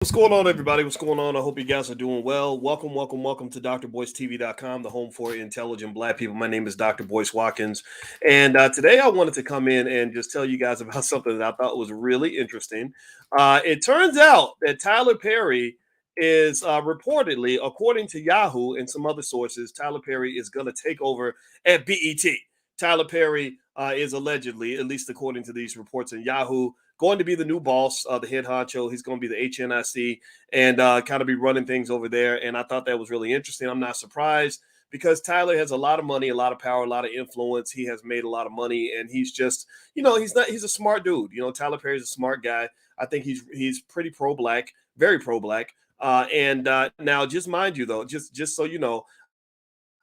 What's going on, everybody? What's going on? I hope you guys are doing well. Welcome to drboycetv.com, the home for intelligent Black people. My name is Dr. Boyce Watkins. And today I wanted to come in and just tell you guys about something that I thought was really interesting. It turns out that Tyler Perry is reportedly, according to Yahoo and some other sources, Tyler Perry is going to take over at BET. Tyler Perry is allegedly, at least according to these reports in Yahoo, going to be the new boss, the head honcho. He's going to be the HNIC and kind of be running things over there. And I thought that was really interesting. I'm not surprised because Tyler has a lot of money, a lot of power, a lot of influence. He has made a lot of money, and he's just, he's a smart dude. Tyler Perry's a smart guy. I think he's pretty pro-black, very pro-black. And now, just mind you, though, just so you know,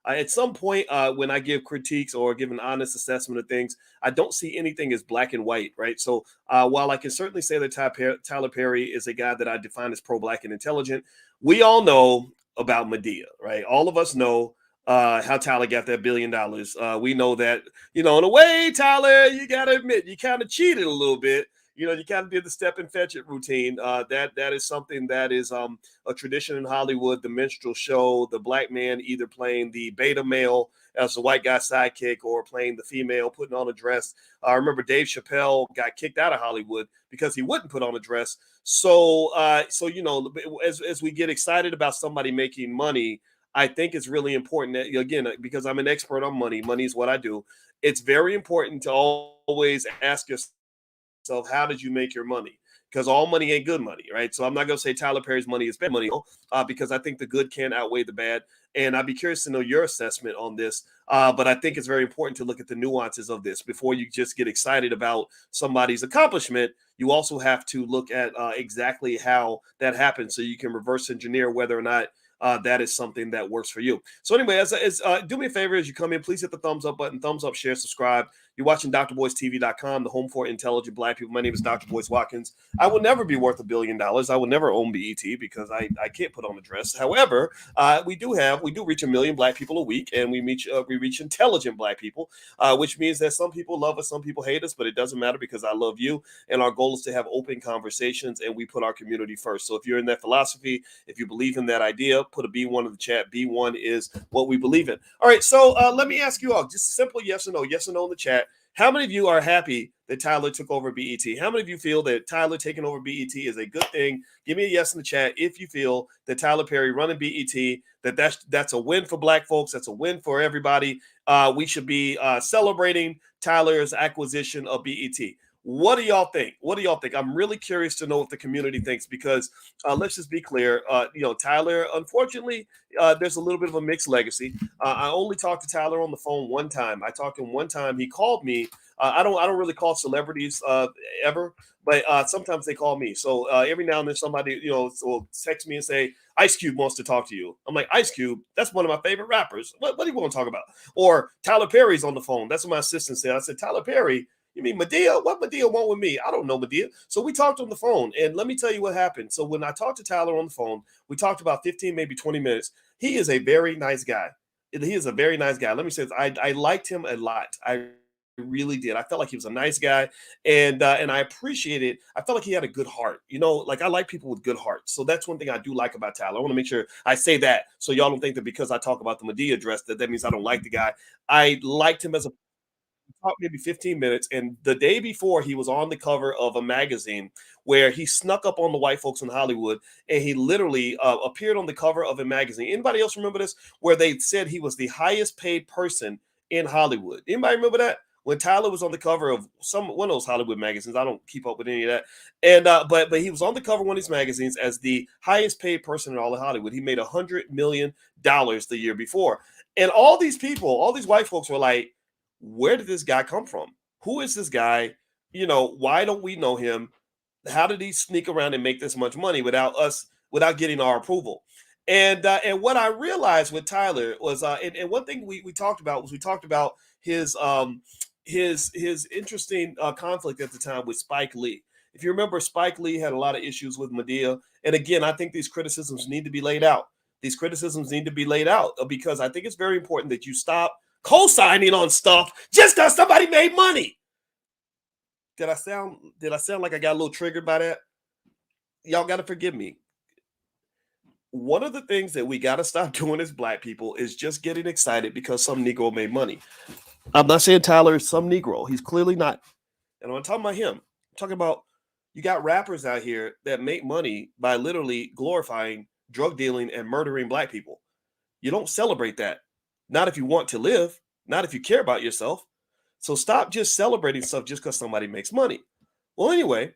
at some point, when I give critiques or give an honest assessment of things, I don't see anything as black and white, right? So while I can certainly say that Tyler Perry is a guy that I define as pro-black and intelligent, we all know about Medea, right? All of us know how Tyler got that $1 billion. We know that, in a way, Tyler, you got to admit, you kind of cheated a little bit. You kind of did the step and fetch it routine. That is something that is a tradition in Hollywood. The minstrel show, the black man either playing the beta male as the white guy sidekick or playing the female, putting on a dress. I remember Dave Chappelle got kicked out of Hollywood because he wouldn't put on a dress. So as we get excited about somebody making money, I think it's really important that, again, because I'm an expert on money. Money is what I do. It's very important to always ask yourself, how did you make your money? Because all money ain't good money, right? So I'm not going to say Tyler Perry's money is bad money, because I think the good can outweigh the bad. And I'd be curious to know your assessment on this. But I think it's very important to look at the nuances of this before you just get excited about somebody's accomplishment. You also have to look at exactly how that happens so you can reverse engineer whether or not that is something that works for you. So anyway, do me a favor as you come in, please hit the thumbs up button, thumbs up, share, subscribe. You're watching drboycetv.com, the home for intelligent Black people. My name is Dr. Boyce Watkins. I will never be worth $1 billion. I will never own BET because I can't put on a dress. However, we do reach 1 million Black people a week, and we reach intelligent Black people, which means that some people love us, some people hate us, but it doesn't matter because I love you, and our goal is to have open conversations, and we put our community first. So if you're in that philosophy, if you believe in that idea, put a B1 in the chat. B1 is what we believe in. All right, so let me ask you all, just simple yes or no in the chat. How many of you are happy that Tyler took over BET? How many of you feel that Tyler taking over BET is a good thing? Give me a yes in the chat if you feel that Tyler Perry running BET, that's a win for Black folks. That's a win for everybody. We should be celebrating Tyler's acquisition of BET. What do y'all think? I'm really curious to know what the community thinks because let's just be clear. Tyler, unfortunately, there's a little bit of a mixed legacy. I only talked to Tyler on the phone one time. I talked to him one time. He called me. I don't really call celebrities ever, but sometimes they call me. So every now and then somebody will text me and say Ice Cube wants to talk to you. I'm like, Ice Cube, that's one of my favorite rappers. What do you want to talk about? Or Tyler Perry's on the phone. That's what my assistant said. I said, Tyler Perry. You mean Medea? What Medea want with me? I don't know Medea. So we talked on the phone, and let me tell you what happened. So when I talked to Tyler on the phone, we talked about 15, maybe 20 minutes. He is a very nice guy. He is a very nice guy. Let me say this. I liked him a lot. I really did. I felt like he was a nice guy, and I appreciated. I felt like he had a good heart. Like I like people with good hearts. So that's one thing I do like about Tyler. I want to make sure I say that so y'all don't think that because I talk about the Medea dress that means I don't like the guy. I liked him as a talked maybe 15 minutes, and the day before he was on the cover of a magazine where he snuck up on the white folks in Hollywood, and he literally appeared on the cover of a magazine. Anybody else remember this? Where they said he was the highest paid person in Hollywood. Anybody remember that? When Tyler was on the cover of one of those Hollywood magazines. I don't keep up with any of that. And but he was on the cover of one of these magazines as the highest paid person in all of Hollywood. He made $100 million the year before. And all these people, all these white folks were like, where did this guy come from? Who is this guy? Why don't we know him? How did he sneak around and make this much money without getting our approval? And what I realized with Tyler was, and one thing we talked about his interesting conflict at the time with Spike Lee. If you remember, Spike Lee had a lot of issues with Medea, and again, I think these criticisms need to be laid out. Because I think it's very important that you stop co-signing on stuff just because somebody made money. Did I sound like I got a little triggered by that? Y'all got to forgive me. one of the things that we got to stop doing as black people is just getting excited because some Negro made money. I'm not saying Tyler is some Negro. He's clearly not. And I'm talking about him. I'm talking about you got rappers out here that make money by literally glorifying drug dealing and murdering black people. You don't celebrate that. Not if you want to live, not if you care about yourself. So stop just celebrating stuff just because somebody makes money. Well, anyway,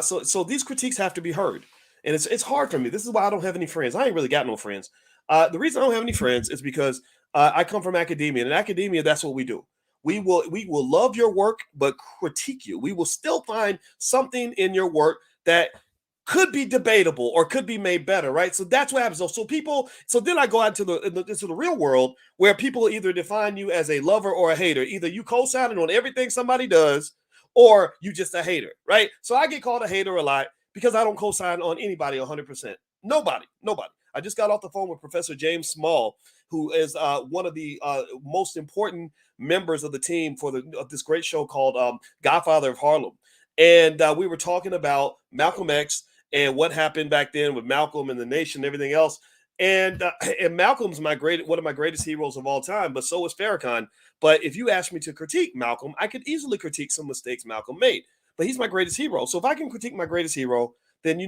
so these critiques have to be heard, and it's hard for me. This is why I don't have any friends. I ain't really got no friends. The reason I don't have any friends is because I come from academia, and in academia, that's what we do. We will love your work, but critique you. We will still find something in your work that could be debatable or could be made better, right? So that's what happens. So people, so then I go out into the real world where people either define you as a lover or a hater. Either you co-signing on everything somebody does, or you just a hater, right? So I get called a hater a lot because I don't co-sign on anybody 100%. Nobody. I just got off the phone with Professor James Small, who is one of the most important members of the team for this great show called Godfather of Harlem. And we were talking about Malcolm X and what happened back then with Malcolm and the nation and everything else. And Malcolm's one of my greatest heroes of all time, but so is Farrakhan. But if you ask me to critique Malcolm, I could easily critique some mistakes Malcolm made. But he's my greatest hero. So if I can critique my greatest hero, then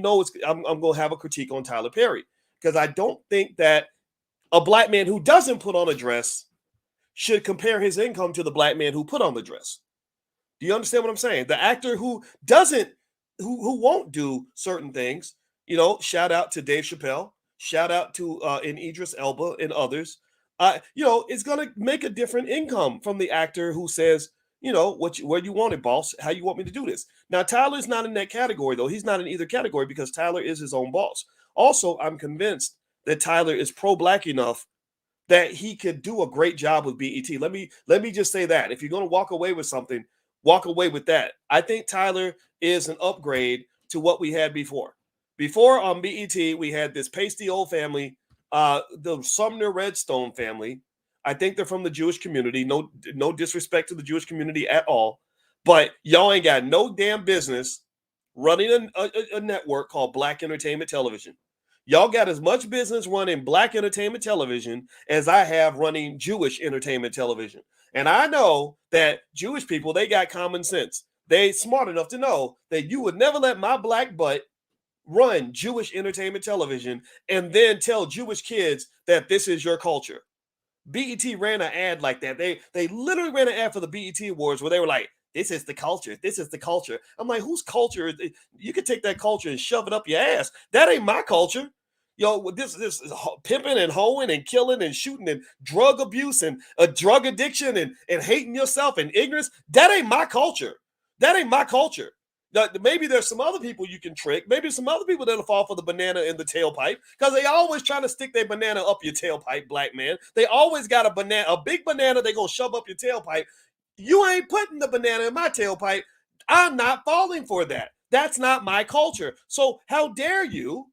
I'm going to have a critique on Tyler Perry, because I don't think that a black man who doesn't put on a dress should compare his income to the black man who put on the dress. Do you understand what I'm saying? The actor who doesn't, who won't do certain things, shout out to Dave Chappelle, shout out to in Idris Elba and others. It's gonna make a different income from the actor who says, where you want it, boss, how you want me to do this. Now, Tyler's not in that category, though. He's not in either category because Tyler is his own boss. Also, I'm convinced that Tyler is pro-black enough that he could do a great job with BET. Let me just say that. If you're going to walk away with something, walk away with that. I think Tyler is an upgrade to what we had before. Before on BET, we had this pasty old family, the Sumner Redstone family. I think they're from the Jewish community. No disrespect to the Jewish community at all, but y'all ain't got no damn business running a network called Black Entertainment Television. Y'all got as much business running Black entertainment television as I have running Jewish entertainment television. And I know that Jewish people, they got common sense. They smart enough to know that you would never let my black butt run Jewish entertainment television and then tell Jewish kids that this is your culture. BET ran an ad like that. They literally ran an ad for the BET Awards where they were like, "This is the culture. This is the culture." I'm like, whose culture? You could take that culture and shove it up your ass. That ain't my culture. This is pimping and hoeing and killing and shooting and drug abuse and a drug addiction and hating yourself and ignorance. That ain't my culture. That ain't my culture. Now, maybe there's some other people you can trick. Maybe some other people that'll fall for the banana in the tailpipe, because they always trying to stick their banana up your tailpipe, black man. They always got a big banana they gonna shove up your tailpipe. You ain't putting the banana in my tailpipe. I'm not falling for that. That's not my culture. So how dare you,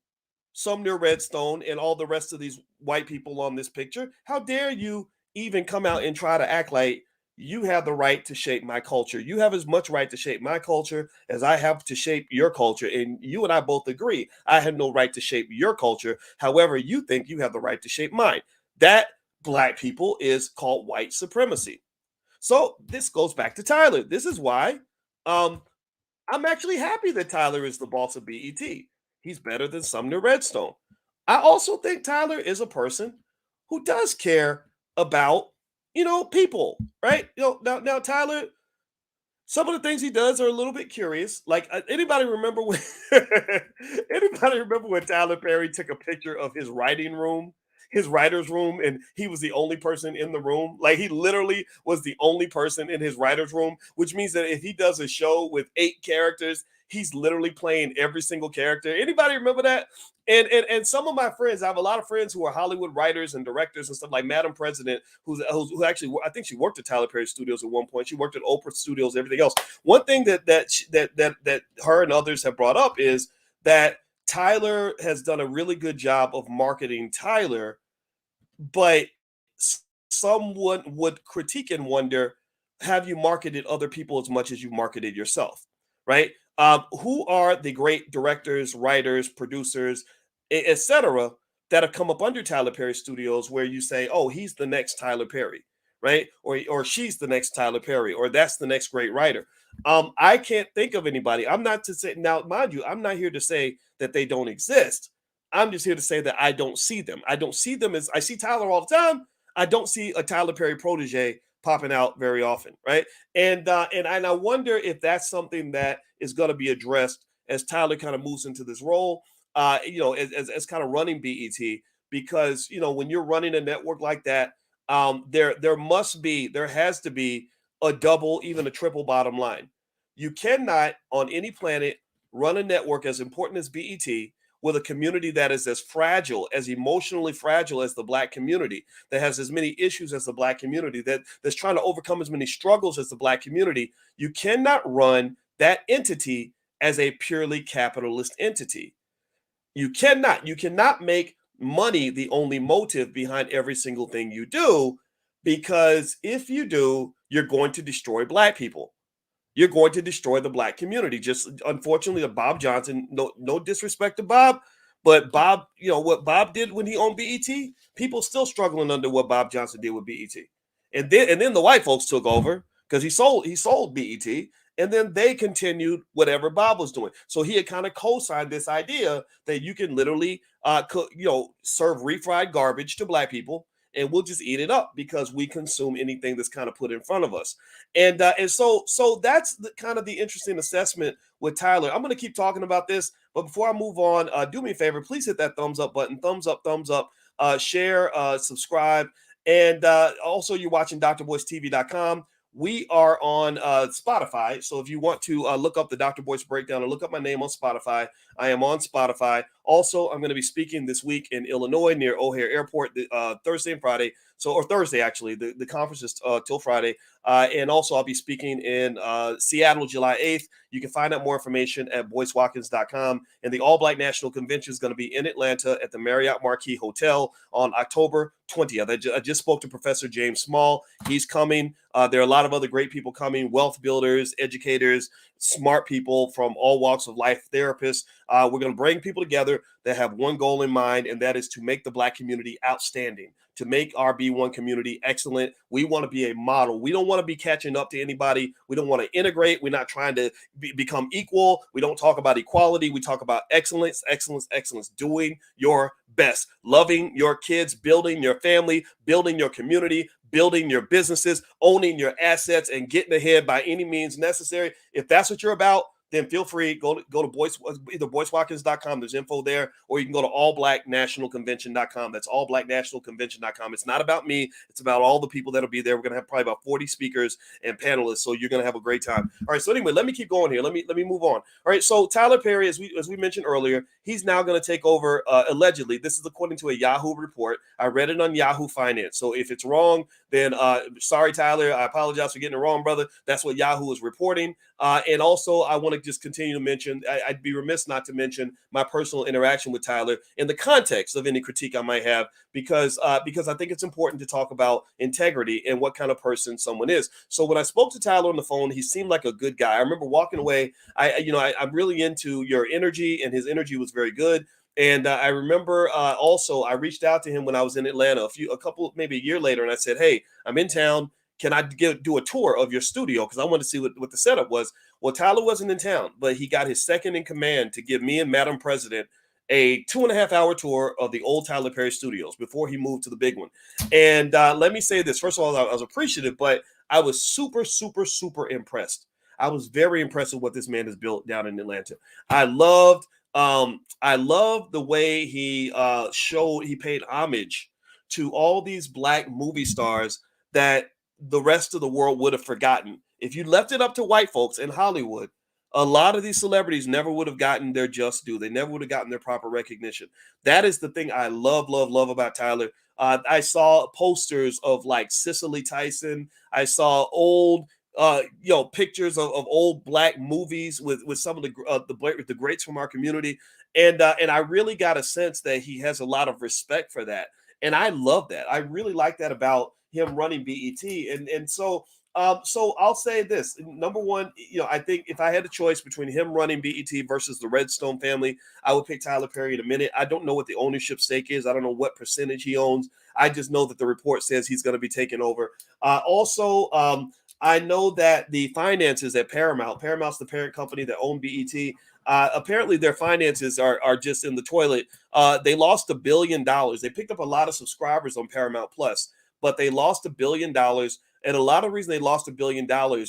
Sumner Redstone and all the rest of these white people on this picture, how dare you even come out and try to act like you have the right to shape my culture? You have as much right to shape my culture as I have to shape your culture. And you and I both agree, I have no right to shape your culture. However, you think you have the right to shape mine. That, black people, is called white supremacy. So this goes back to Tyler. This is why um, I'm actually happy that Tyler is the boss of BET. He's better than Sumner Redstone. I also think Tyler is a person who does care about, people, right? Now Tyler, some of the things he does are a little bit curious. Like, anybody remember when anybody remember when Tyler Perry took a picture of his writing room, his writer's room, and he was the only person in the room? Like, he literally was the only person in his writer's room, which means that if he does a show with 8 characters, he's literally playing every single character. Anybody remember that? And some of my friends, I have a lot of friends who are Hollywood writers and directors and stuff, like Madam President, who actually, I think she worked at Tyler Perry Studios at one point. She worked at Oprah Studios, everything else. One thing that her and others have brought up is that Tyler has done a really good job of marketing Tyler, but someone would critique and wonder, have you marketed other people as much as you marketed yourself, right? Who are the great directors, writers, producers, etc., that have come up under Tyler Perry Studios where you say, oh, he's the next Tyler Perry, right? Or she's the next Tyler Perry, or that's the next great writer. I can't think of anybody. I'm not to say now, mind you, I'm not here to say that they don't exist. I'm just here to say that I don't see them. I don't see them as I see Tyler all the time. I don't see a Tyler Perry protege popping out very often, right? And I wonder if that's something that is going to be addressed as Tyler kind of moves into this role, as kind of running BET, because when you're running a network like that, there has to be a double, even a triple bottom line. You cannot on any planet run a network as important as BET with a community that is as fragile, as emotionally fragile as the Black community, that has as many issues as the Black community, that's trying to overcome as many struggles as the Black community. You cannot run that entity as a purely capitalist entity. You cannot make money the only motive behind every single thing you do, because if you do, you're going to destroy Black people. You're going to destroy the Black community. Just unfortunately, the Bob Johnson, no disrespect to Bob, but Bob, what Bob did when he owned BET, people still struggling under what Bob Johnson did with BET. And then the white folks took over because he sold BET, and then they continued whatever Bob was doing. So he had kind of co-signed this idea that you can literally serve refried garbage to Black people, and we'll just eat it up because we consume anything that's kind of put in front of us. And so that's the kind of the interesting assessment with Tyler. I'm going to keep talking about this, but before I move on, do me a favor, please hit that thumbs up button, thumbs up, share, subscribe, and also you're watching drboycetv.com. We are on Spotify, so if you want to look up the Dr. Boyce Breakdown or look up my name on Spotify, I am on Spotify. Also, I'm going to be speaking this week in Illinois near O'Hare Airport, Thursday and Friday. Or Thursday, actually. The conference is till Friday. And also, I'll be speaking in Seattle, July 8th. You can find out more information at boycewatkins.com. And the All Black National Convention is going to be in Atlanta at the Marriott Marquis Hotel on October 20th. I just spoke to Professor James Small. He's coming. There are a lot of other great people coming, wealth builders, educators, smart people from all walks of life, therapists. We're going to bring people together that have one goal in mind, and that is to make the Black community outstanding, to make our B1 community excellent. We want to be a model. We don't want to be catching up to anybody. We don't want to integrate. We're not trying to become equal. We don't talk about equality. We talk about excellence, excellence, excellence, doing your best, loving your kids, building your family, building your community, building your businesses, owning your assets, and getting ahead by any means necessary. If that's what you're about, then feel free, go to Boyce, either boycewatkins.com, there's info there, or you can go to allblacknationalconvention.com. That's allblacknationalconvention.com. It's not about me, it's about all the people that'll be there. We're going to have probably about 40 speakers and panelists, so you're going to have a great time. All right, so anyway, let me keep going here. Let me move on. All right, so Tyler Perry, as we mentioned earlier, he's now going to take over, allegedly. This is according to a Yahoo report. I read it on Yahoo Finance, so if it's wrong, then sorry, Tyler, I apologize for getting it wrong, brother. That's what Yahoo is reporting. And also, I want to just continue to mention, I'd be remiss not to mention my personal interaction with Tyler in the context of any critique I might have, because I think it's important to talk about integrity and what kind of person someone is. So when I spoke to Tyler on the phone, he seemed like a good guy. I remember walking away. I'm really into your energy, and his energy was very good. And I remember also I reached out to him when I was in Atlanta maybe a year later, and I said, hey, I'm in town. Can I do a tour of your studio? Because I wanted to see what the setup was. Well, Tyler wasn't in town, but he got his second in command to give me and Madam President a 2.5-hour tour of the old Tyler Perry studios before he moved to the big one. And let me say this. First of all, I was appreciative, but I was super, super, super impressed. I was very impressed with what this man has built down in Atlanta. I loved the way he paid homage to all these Black movie stars that the rest of the world would have forgotten. If you left it up to white folks in Hollywood, a lot of these celebrities never would have gotten their just due. They never would have gotten their proper recognition. That is the thing I love, love, love about Tyler. I saw posters of like Cicely Tyson. I saw old pictures of old Black movies with some of the greats from our community, and I really got a sense that he has a lot of respect for that, and I love that. I really like that about him running BET, and so So I'll say this: number one, I think if I had a choice between him running BET versus the Redstone family, I would pick Tyler Perry in a minute. I don't know what the ownership stake is. I don't know what percentage he owns. I just know that the report says he's going to be taking over. Also, I know that the finances at Paramount's the parent company that owned BET. Apparently, their finances are just in the toilet. They lost $1 billion. They picked up a lot of subscribers on Paramount Plus, but they lost $1 billion. And a lot of reason they lost $1 billion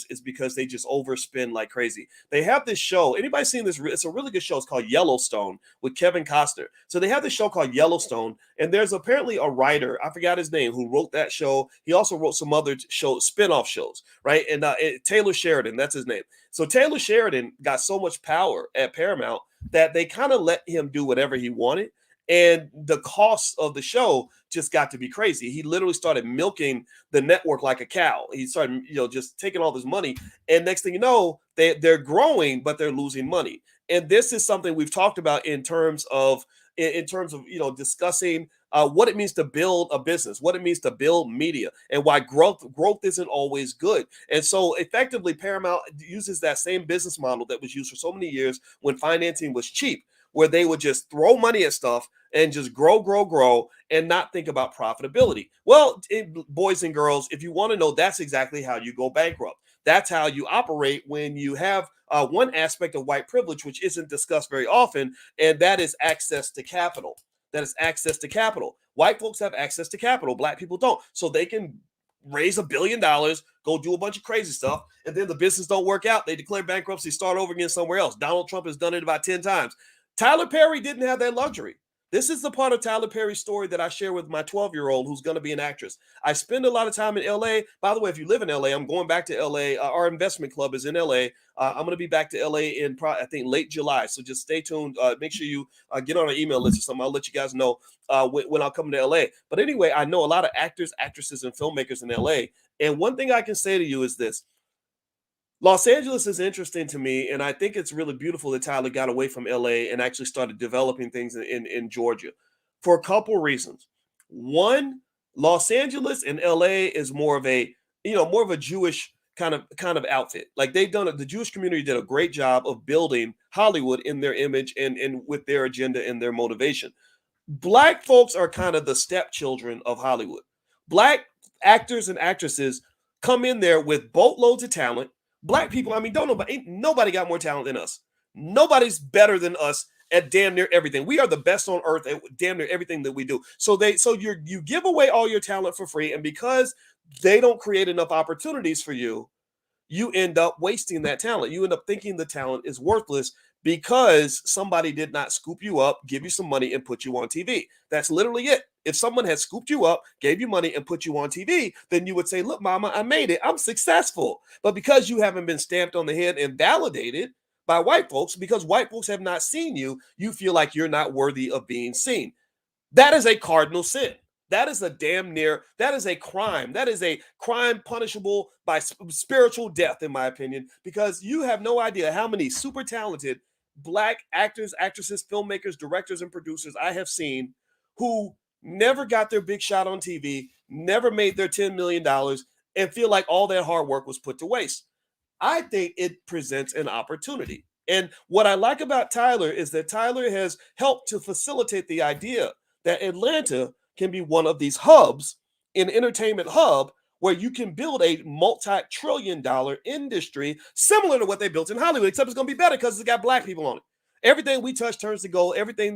is because they just overspend like crazy. They have this show. Anybody seen this? It's a really good show. It's called Yellowstone with Kevin Costner. So they have this show called Yellowstone, and there's apparently a writer, I forgot his name, who wrote that show. He also wrote some other shows, spinoff shows, right? And Taylor Sheridan, that's his name. So Taylor Sheridan got so much power at Paramount that they kind of let him do whatever he wanted. And the cost of the show just got to be crazy. He literally started milking the network like a cow. He started, just taking all this money. And next thing you know, they're growing, but they're losing money. And this is something we've talked about in terms of discussing what it means to build a business, what it means to build media, and why growth isn't always good. And so effectively, Paramount uses that same business model that was used for so many years when financing was cheap, where they would just throw money at stuff and just grow, and not think about profitability. Well, boys and girls, if you want to know, that's exactly how you go bankrupt. That's how you operate when you have one aspect of white privilege, which isn't discussed very often, and that is access to capital. That is access to capital. White folks have access to capital. Black people don't. So they can raise $1 billion, go do a bunch of crazy stuff, and then the business don't work out. They declare bankruptcy, start over again somewhere else. Donald Trump has done it about 10 times. Tyler Perry didn't have that luxury. This is the part of Tyler Perry's story that I share with my 12-year-old who's going to be an actress. I spend a lot of time in LA. By the way, if you live in LA, I'm going back to LA. Our investment club is in LA. I'm going to be back to LA in I think late July. So just stay tuned. Make sure you get on an email list or something. I'll let you guys know when I'll come to LA. But anyway, I know a lot of actors, actresses, and filmmakers in LA. And one thing I can say to you is this: Los Angeles is interesting to me, and I think it's really beautiful that Tyler got away from LA and actually started developing things in Georgia for a couple reasons. One, Los Angeles and LA is more of a Jewish kind of outfit. Like the Jewish community did a great job of building Hollywood in their image and with their agenda and their motivation. Black folks are kind of the stepchildren of Hollywood. Black actors and actresses come in there with boatloads of talent. Black people, I mean, ain't nobody got more talent than us. Nobody's better than us at damn near everything. We are the best on earth at damn near everything that we do. So you give away all your talent for free, and because they don't create enough opportunities for you, you end up wasting that talent. You end up thinking the talent is worthless because somebody did not scoop you up, give you some money, and put you on TV. That's literally it. If someone had scooped you up, gave you money, and put you on TV, then you would say, look, mama, I made it. I'm successful. But because you haven't been stamped on the head and validated by white folks, because white folks have not seen you, you feel like you're not worthy of being seen. That is a cardinal sin. That is that is a crime. That is a crime punishable by spiritual death, in my opinion, because you have no idea how many super talented Black actors, actresses, filmmakers, directors, and producers I have seen who never got their big shot on TV, never made their $10 million, and feel like all their hard work was put to waste. I think it presents an opportunity. And what I like about Tyler is that Tyler has helped to facilitate the idea that Atlanta can be one of these hubs, an entertainment hub, where you can build a multi-trillion-dollar industry similar to what they built in Hollywood, except it's going to be better because it's got Black people on it. Everything we touch turns to gold. Everything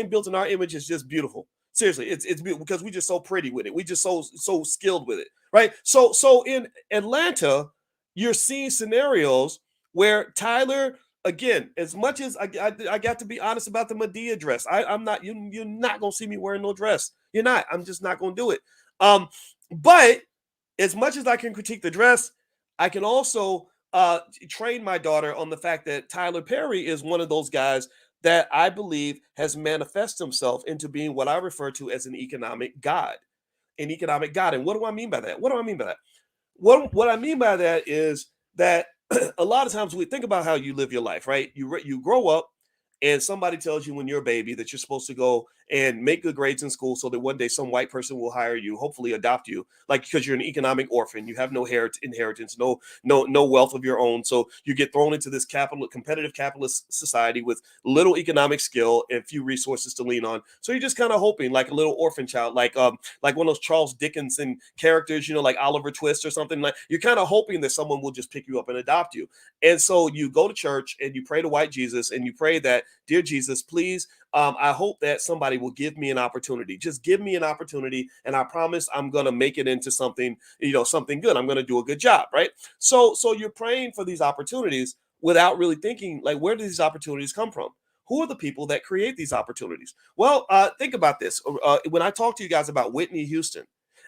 built in our image is just beautiful. Seriously, it's beautiful because we just so pretty with it. We just so skilled with it, right? So in Atlanta, you're seeing scenarios where Tyler, again, as much as I got to be honest about the Medea dress, I'm not you're not gonna see me wearing no dress. You're not. I'm just not gonna do it. But as much as I can critique the dress, I can also train my daughter on the fact that Tyler Perry is one of those guys that I believe has manifested himself into being what I refer to as an economic god. An economic god. And what do I mean by that? What I mean by that is that a lot of times we think about how you live your life, right? You grow up and somebody tells you when you're a baby that you're supposed to go and make good grades in school so that one day some white person will hire you, hopefully adopt you, like because you're an economic orphan, you have no inheritance, no wealth of your own, so you get thrown into this competitive capitalist society with little economic skill and few resources to lean on. So you're just kind of hoping, like a little orphan child, like one of those Charles Dickinson characters, like Oliver Twist or something. Like you're kind of hoping that someone will just pick you up and adopt you. And so you go to church and you pray to white Jesus and you pray that, dear Jesus, please, I hope that somebody will give me an opportunity. Just give me an opportunity, and I promise I'm gonna make it into something, something good. I'm gonna do a good job, right? So you're praying for these opportunities without really thinking, like, where do these opportunities come from? Who are the people that create these opportunities? Well, think about this. When I talk to you guys about Whitney Houston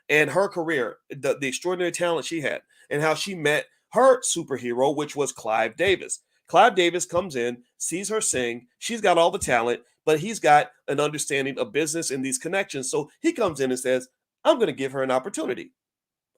and her career, the extraordinary talent she had, and how she met her superhero, which was Clive Davis. Clive Davis comes in, sees her sing. She's got all the talent, but he's got an understanding of business and these connections. So he comes in and says, I'm going to give her an opportunity.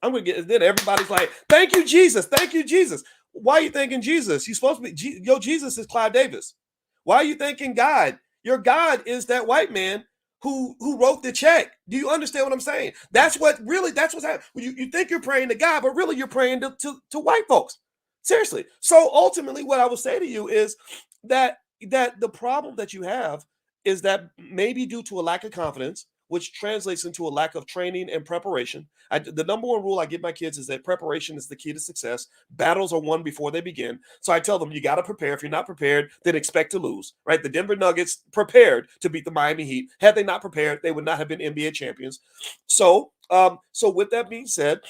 I'm going to get, then everybody's like, thank you, Jesus. Thank you, Jesus. Why are you thanking Jesus? You're supposed to be, Jesus is Clive Davis. Why are you thanking God? Your God is that white man who wrote the check. Do you understand what I'm saying? That's what's happening. You think you're praying to God, but really you're praying to white folks. Seriously. So ultimately, what I will say to you is that the problem that you have is that maybe due to a lack of confidence, which translates into a lack of training and preparation. The number one rule I give my kids is that preparation is the key to success. Battles are won before they begin. So I tell them, you got to prepare. If you're not prepared, then expect to lose, right? The Denver Nuggets prepared to beat the Miami Heat. Had they not prepared, they would not have been NBA champions. So with that being said,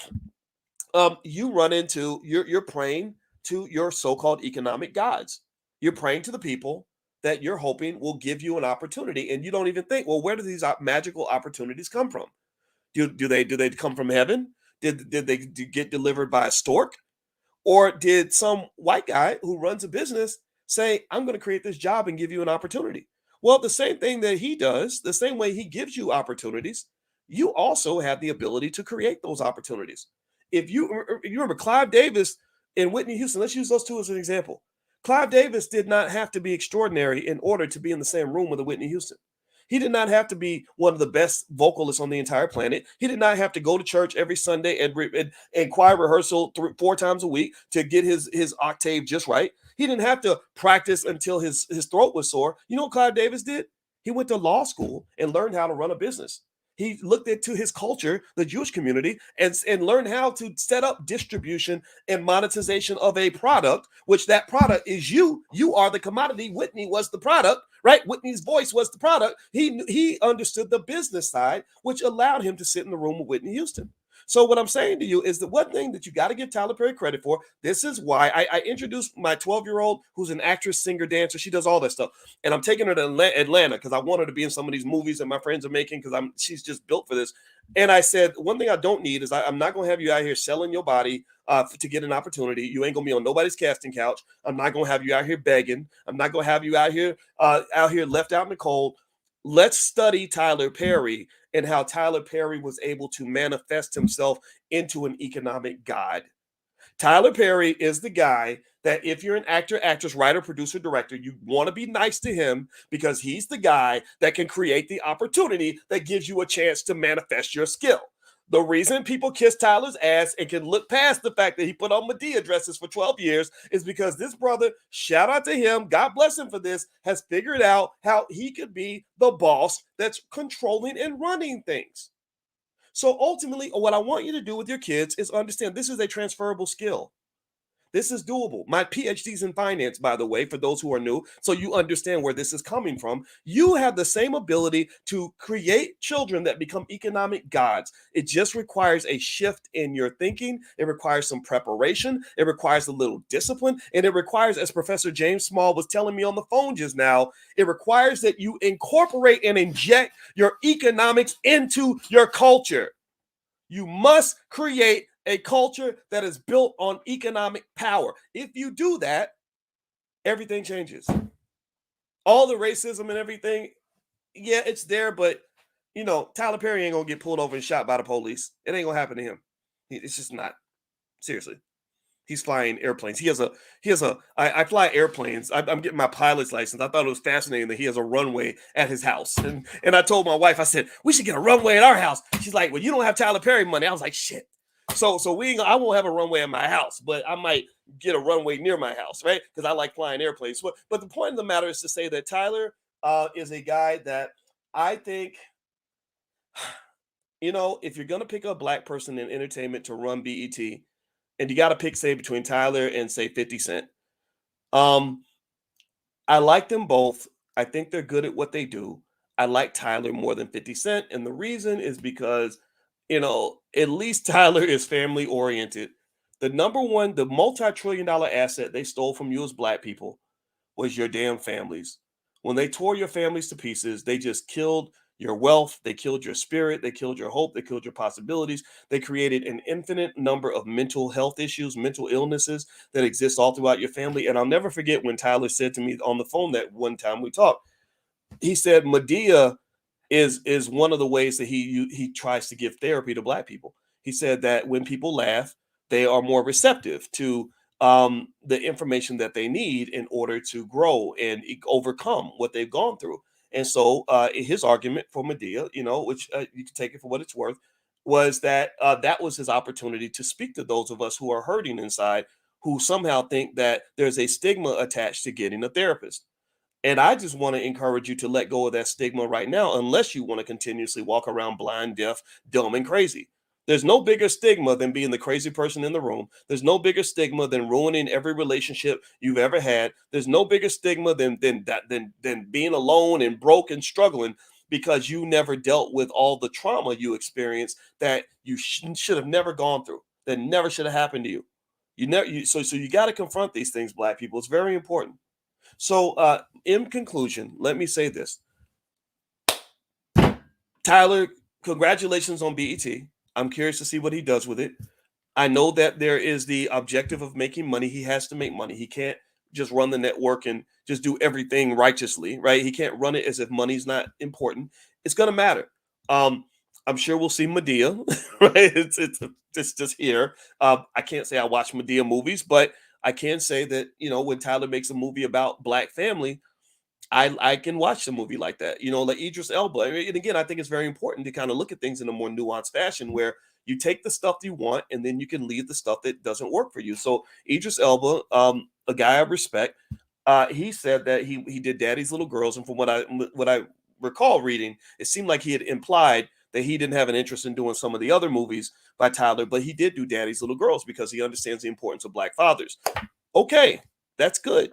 you run into, you're praying to your so-called economic gods. You're praying to the people that you're hoping will give you an opportunity, and you don't even think, well, where do these magical opportunities come from? Do they come from heaven? Did they get delivered by a stork? Or did some white guy who runs a business say, I'm going to create this job and give you an opportunity? Well, the same thing that he does, the same way he gives you opportunities, you also have the ability to create those opportunities. If you remember Clive Davis and Whitney Houston, let's use those two as an example. Clive Davis did not have to be extraordinary in order to be in the same room with a Whitney Houston. He did not have to be one of the best vocalists on the entire planet. He did not have to go to church every Sunday and choir rehearsal 4 times a week to get his octave just right. He didn't have to practice until his throat was sore. You know what Clive Davis did? He went to law school and learned how to run a business. He looked into his culture, the Jewish community, and learned how to set up distribution and monetization of a product, which that product is you. You are the commodity. Whitney was the product, right? Whitney's voice was the product. He understood the business side, which allowed him to sit in the room with Whitney Houston. So what I'm saying to you is the one thing that you got to give Tyler Perry credit for. This is why I introduced my 12-year-old, who's an actress, singer, dancer. She does all that stuff, and I'm taking her to Atlanta because I want her to be in some of these movies that my friends are making because she's just built for this. And I said, one thing I don't need is I'm not going to have you out here selling your body to get an opportunity. You ain't gonna be on nobody's casting couch. I'm not gonna have you out here begging. I'm not gonna have you out here left out in the cold. Let's study Tyler Perry and how Tyler Perry was able to manifest himself into an economic god. Tyler Perry is the guy that if you're an actor, actress, writer, producer, director, you want to be nice to him because he's the guy that can create the opportunity that gives you a chance to manifest your skill. The reason people kiss Tyler's ass and can look past the fact that he put on Medea dresses for 12 years is because this brother, shout out to him, God bless him for this, has figured out how he could be the boss that's controlling and running things. So ultimately, what I want you to do with your kids is understand this is a transferable skill. This is doable. My PhD's in finance, by the way, for those who are new, so you understand where this is coming from. You have the same ability to create children that become economic gods. It just requires a shift in your thinking. It requires some preparation. It requires a little discipline. And it requires, as Professor James Small was telling me on the phone just now, it requires that you incorporate and inject your economics into your culture. You must create a culture that is built on economic power. If you do that, everything changes. All the racism and everything, yeah, it's there, but Tyler Perry ain't gonna get pulled over and shot by the police. It ain't gonna happen to him. It's just not. Seriously. He's flying airplanes. I fly airplanes. I'm getting my pilot's license. I thought it was fascinating that he has a runway at his house. And I told my wife, I said, we should get a runway at our house. She's like, well, you don't have Tyler Perry money. I was like, shit. So I won't have a runway at my house, but I might get a runway near my house, right? Because I like flying airplanes. But the point of the matter is to say that Tyler is a guy that I think, if you're going to pick a black person in entertainment to run BET, and you got to pick, say, between Tyler and, say, 50 Cent. I like them both. I think they're good at what they do. I like Tyler more than 50 Cent. And the reason is because, at least Tyler is family oriented. The multi-trillion-dollar asset they stole from you as black people was your damn families. When they tore your families to pieces, they just killed your wealth, they killed your spirit, they killed your hope, they killed your possibilities. They created an infinite number of mental health issues, mental illnesses that exist all throughout your family. And I'll never forget when Tyler said to me on the phone that one time we talked, he said Medea is one of the ways that he tries to give therapy to black people. He said that when people laugh, they are more receptive to the information that they need in order to grow and overcome what they've gone through. And so his argument for Medea, which you can take it for what it's worth, was that that was his opportunity to speak to those of us who are hurting inside, who somehow think that there's a stigma attached to getting a therapist. And I just want to encourage you to let go of that stigma right now, unless you want to continuously walk around blind, deaf, dumb, and crazy. There's no bigger stigma than being the crazy person in the room. There's no bigger stigma than ruining every relationship you've ever had. There's no bigger stigma than being alone and broke and struggling because you never dealt with all the trauma you experienced that you should have never gone through, that never should have happened to you. So you got to confront these things, black people. It's very important. So in conclusion, let me say this. Tyler, congratulations on BET. I'm curious to see what he does with it. I know that there is the objective of making money. He has to make money. He can't just run the network and just do everything righteously, right? He can't run it as if money's not important. It's going to matter. I'm sure we'll see Medea, right? It's just here. I can't say I watch Medea movies, but I can say that, when Tyler makes a movie about black family, I can watch a movie like that, like Idris Elba. And again, I think it's very important to kind of look at things in a more nuanced fashion where you take the stuff you want and then you can leave the stuff that doesn't work for you. So Idris Elba, a guy I respect, he said that he did Daddy's Little Girls. And from what I recall reading, it seemed like he had implied that he didn't have an interest in doing some of the other movies by Tyler, but he did do Daddy's Little Girls because he understands the importance of black fathers. Okay, that's good.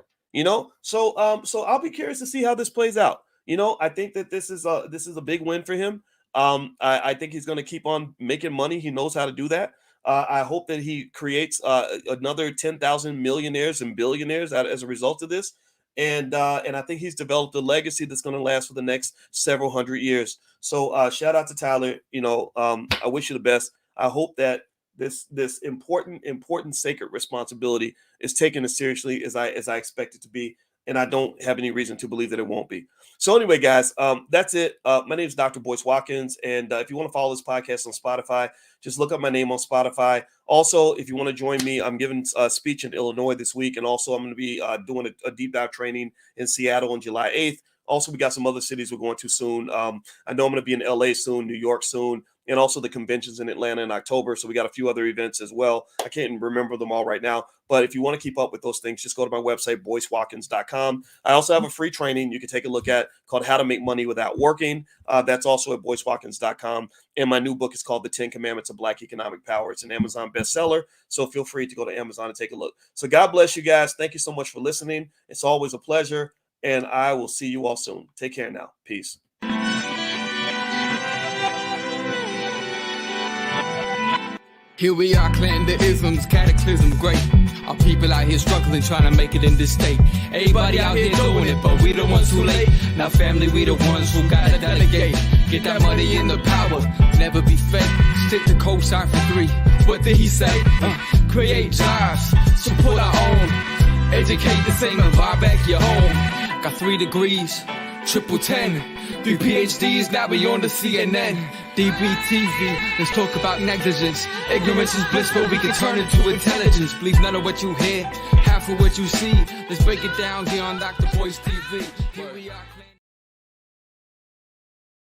So I'll be curious to see how this plays out. I think that this is a big win for him. I think he's going to keep on making money. He knows how to do that. I hope that he creates another 10,000 millionaires and billionaires as a result of this. And I think he's developed a legacy that's going to last for the next several hundred years. So shout out to Tyler. I wish you the best. I hope that this important sacred responsibility is taken as seriously as I expect it to be, and I don't have any reason to believe that it won't be. So anyway, guys, that's it. My name is Dr. Boyce Watkins, and if you want to follow this podcast on Spotify, just look up my name on Spotify. Also, if you want to join me, I'm giving a speech in Illinois this week, and also I'm going to be doing a deep dive training in Seattle on July 8th. Also, we got some other cities we're going to soon. I know I'm going to be in LA soon, New York soon, and also the conventions in Atlanta in October. So we got a few other events as well. I can't remember them all right now. But if you want to keep up with those things, just go to my website, boycewatkins.com. I also have a free training you can take a look at called How to Make Money Without Working. That's also at boycewatkins.com. And my new book is called The 10 Commandments of Black Economic Power. It's an Amazon bestseller. So feel free to go to Amazon and take a look. So God bless you guys. Thank you so much for listening. It's always a pleasure. And I will see you all soon. Take care now. Peace. Here we are, clan the isms, cataclysm great. Our people out here struggling, trying to make it in this state. Everybody out here doing it, but we the ones too late. Now family, we the ones who gotta delegate. Get that money in the power, never be fake. Stick to cosign for 3. What did he say? Create jobs, support our own. Educate the same and buy back your home. Got 3 degrees, Triple 10, 3 PhDs, now we on the CNN. DBTV, let's talk about negligence. Ignorance is bliss, but we can turn it to intelligence. Believe none of what you hear, half of what you see. Let's break it down here on Dr. Boyce TV. Here we are.